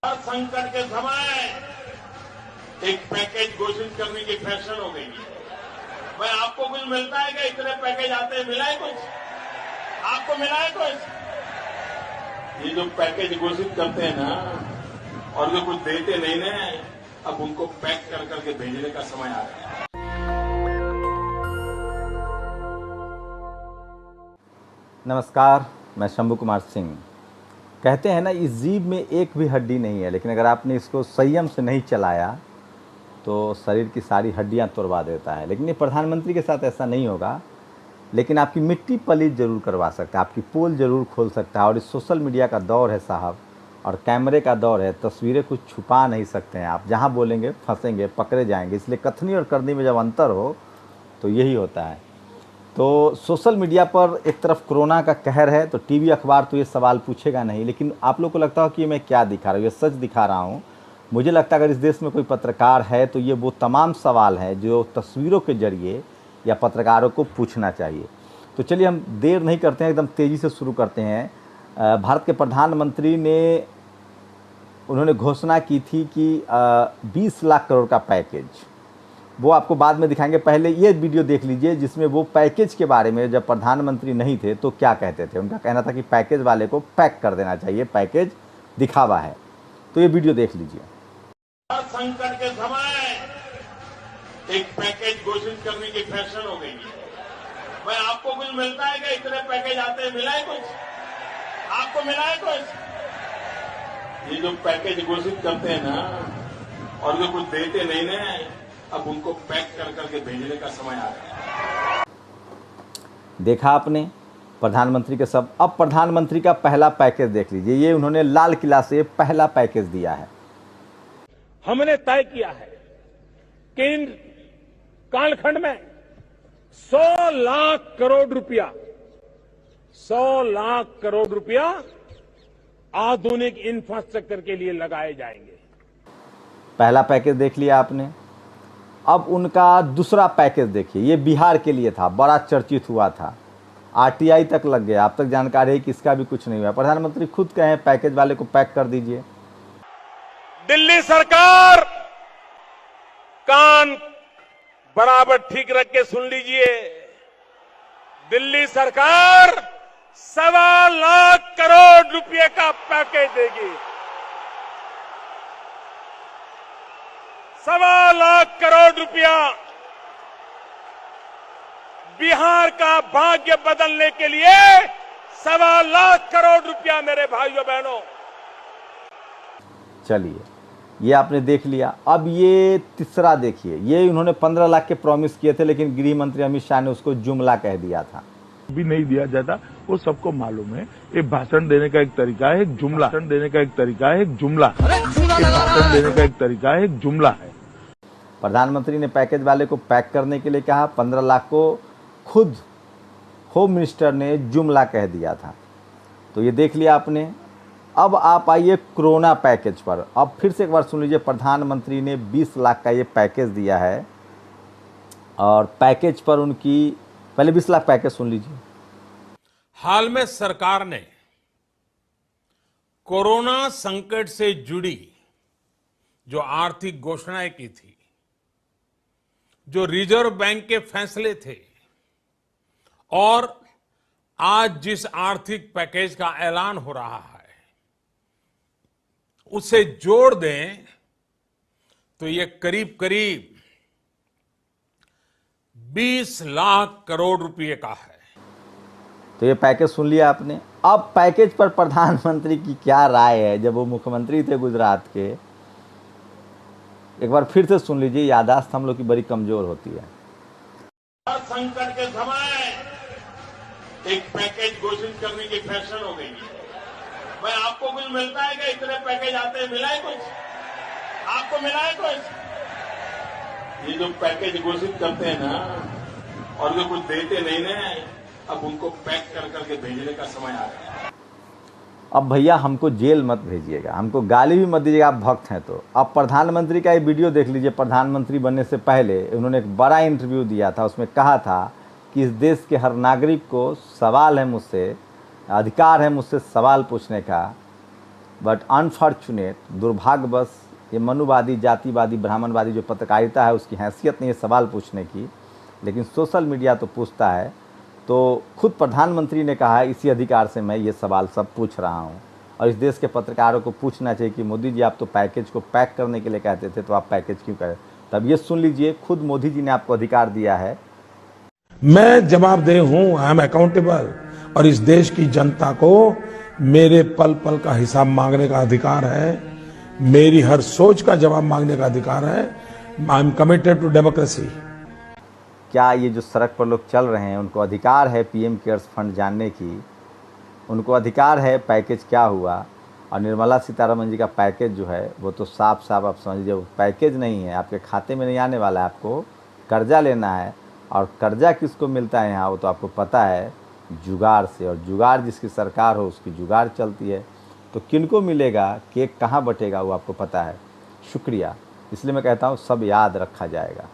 हर संकट के समय एक पैकेज घोषित करने की फैशन हो गई है। भाई आपको कुछ मिलता है क्या? इतने पैकेज आते हैं, मिला है कुछ? आपको मिला है कुछ? ये जो पैकेज घोषित करते हैं ना और जो कुछ देते नहीं ना, अब उनको पैक कर करके भेजने का समय आ गया है। नमस्कार, मैं शंभू कुमार सिंह। कहते हैं ना, इस जीभ में एक भी हड्डी नहीं है, लेकिन अगर आपने इसको संयम से नहीं चलाया तो शरीर की सारी हड्डियां तोड़वा देता है। लेकिन ये प्रधानमंत्री के साथ ऐसा नहीं होगा, लेकिन आपकी मिट्टी पलीत जरूर करवा सकता है, आपकी पोल जरूर खोल सकता है। और इस सोशल मीडिया का दौर है साहब, और कैमरे का दौर है, तस्वीरें कुछ छुपा नहीं सकते हैं आप। जहाँ बोलेंगे फंसेंगे, पकड़े जाएंगे। इसलिए कथनी और करनी में जब अंतर हो तो यही होता है। तो सोशल मीडिया पर एक तरफ कोरोना का कहर है, तो टीवी अखबार तो ये सवाल पूछेगा नहीं, लेकिन आप लोग को लगता हो कि मैं क्या दिखा रहा हूँ, ये सच दिखा रहा हूँ। मुझे लगता है अगर इस देश में कोई पत्रकार है तो ये वो तमाम सवाल हैं जो तस्वीरों के जरिए या पत्रकारों को पूछना चाहिए। तो चलिए हम देर नहीं करते हैं, एकदम तेज़ी से शुरू करते हैं। भारत के प्रधानमंत्री ने उन्होंने घोषणा की थी कि 20 लाख करोड़ का पैकेज, वो आपको बाद में दिखाएंगे। पहले ये वीडियो देख लीजिए जिसमें वो पैकेज के बारे में, जब प्रधानमंत्री नहीं थे तो क्या कहते थे। उनका कहना था कि पैकेज वाले को पैक कर देना चाहिए, पैकेज दिखावा है। तो ये वीडियो देख लीजिए। हर संकट के समय एक पैकेज घोषित करने की फैशन हो गई है। भाई आपको कुछ मिलता है क्या? इतने पैकेज आते हैं, मिला है कुछ? आपको मिला है कुछ? ये जो पैकेज घोषित करते हैं ना और जो कुछ देते नहीं ना, अब उनको पैक कर करके भेजने का समय आ गया है। देखा आपने प्रधानमंत्री के सब। अब प्रधानमंत्री का पहला पैकेज देख लीजिए। ये उन्होंने लाल किला से पहला पैकेज दिया है। हमने तय किया है कि इन कालखंड में 100 लाख करोड़ रुपया 100 लाख करोड़ रुपया आधुनिक इंफ्रास्ट्रक्चर के लिए लगाए जाएंगे। पहला पैकेज देख लिया आपने। अब उनका दूसरा पैकेज देखिए। ये बिहार के लिए था, बड़ा चर्चित हुआ था, आरटीआई तक लग गया। अब तक जानकारी है कि इसका भी कुछ नहीं हुआ। प्रधानमंत्री खुद कहे पैकेज वाले को पैक कर दीजिए। दिल्ली सरकार कान बराबर ठीक रख के सुन लीजिए। दिल्ली सरकार 1.25 लाख करोड़ रुपए का पैकेज देगी। 1.25 लाख करोड़ रुपया बिहार का भाग्य बदलने के लिए 1.25 लाख करोड़ रुपया मेरे भाइयों बहनों। चलिए, ये आपने देख लिया। अब ये तीसरा देखिए। ये उन्होंने 15 लाख के प्रॉमिस किए थे, लेकिन गृह मंत्री अमित शाह ने उसको जुमला कह दिया था। भी नहीं दिया जाता, वो सबको मालूम है। ये भाषण देने का एक तरीका है, एक जुमला। भाषण देने का एक तरीका है, एक जुमला। भाषण देने का एक तरीका है, एक जुमला है। प्रधानमंत्री ने पैकेज वाले को पैक करने के लिए कहा। 15 लाख को खुद होम मिनिस्टर ने जुमला कह दिया था। तो ये देख लिया आपने। अब आप आइए कोरोना पैकेज पर। अब फिर से एक बार सुन लीजिए। प्रधानमंत्री ने 20 लाख का ये पैकेज दिया है, और पैकेज पर उनकी पहले 20 लाख पैकेज सुन लीजिए। हाल में सरकार ने कोरोना संकट से जुड़ी जो आर्थिक घोषणाएं की थी, जो रिजर्व बैंक के फैसले थे, और आज जिस आर्थिक पैकेज का ऐलान हो रहा है, उसे जोड़ दें तो ये करीब करीब 20 लाख करोड़ रुपए का है। तो ये पैकेज सुन लिया आपने। अब पैकेज पर प्रधानमंत्री की क्या राय है, जब वो मुख्यमंत्री थे गुजरात के। एक बार फिर से सुन लीजिए। याददाश्त हम लोग की बड़ी कमजोर होती है। हर संकट के समय एक पैकेज घोषित करने की फैशन हो गई है। भाई आपको कुछ मिलता है क्या? इतने पैकेज आते हैं, मिला है कुछ? आपको मिला है कुछ? ये जो पैकेज घोषित करते हैं ना और जो कुछ देते नहीं ना, अब उनको पैक कर करके भेजने का समय आ गया है। अब भैया हमको जेल मत भेजिएगा, हमको गाली भी मत दीजिएगा, आप भक्त हैं तो। अब प्रधानमंत्री का ये वीडियो देख लीजिए। प्रधानमंत्री बनने से पहले उन्होंने एक बड़ा इंटरव्यू दिया था। उसमें कहा था कि इस देश के हर नागरिक को सवाल है मुझसे, अधिकार है मुझसे सवाल पूछने का, बट अनफॉर्चुनेट, दुर्भाग्यवश, ये मनुवादी, जातिवादी, ब्राह्मणवादी जो पत्रकारिता है उसकी हैसियत नहीं है सवाल पूछने की, लेकिन सोशल मीडिया तो पूछता है। तो खुद प्रधानमंत्री ने कहा है इसी अधिकार से मैं ये सवाल सब पूछ रहा हूँ, और इस देश के पत्रकारों को पूछना चाहिए कि मोदी जी आप तो पैकेज को पैक करने के लिए कहते थे, तो आप पैकेज क्यों करें? तब ये सुन लीजिए, खुद मोदी जी ने आपको अधिकार दिया है। मैं जवाबदेह हूं, आई एम अकाउंटेबल, और इस देश की जनता को मेरे पल पल का हिसाब मांगने का अधिकार है, मेरी हर सोच का जवाब मांगने का अधिकार है। I am committed to democracy. क्या ये जो सड़क पर लोग चल रहे हैं उनको अधिकार है पीएम केयर्स फंड जानने की, उनको अधिकार है पैकेज क्या हुआ? और निर्मला सीतारमण जी का पैकेज जो है वो तो साफ साफ आप समझ लीजिए, पैकेज नहीं है, आपके खाते में नहीं आने वाला है, आपको कर्जा लेना है। और कर्जा किसको मिलता है यहाँ वो तो आपको पता है, जुगाड़ से, और जुगाड़ जिसकी सरकार हो उसकी जुगाड़ चलती है। तो किनको मिलेगा, केक कहाँ बटेगा वो आपको पता है। शुक्रिया। इसलिए मैं कहता हूँ सब याद रखा जाएगा।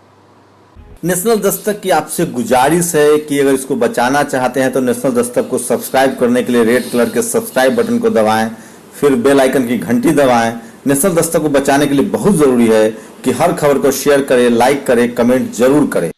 नेशनल दस्तक की आपसे गुजारिश है कि अगर इसको बचाना चाहते हैं तो नेशनल दस्तक को सब्सक्राइब करने के लिए रेड कलर के सब्सक्राइब बटन को दबाएं, फिर बेल आइकन की घंटी दबाएं। नेशनल दस्तक को बचाने के लिए बहुत जरूरी है कि हर खबर को शेयर करें, लाइक करें, कमेंट जरूर करें।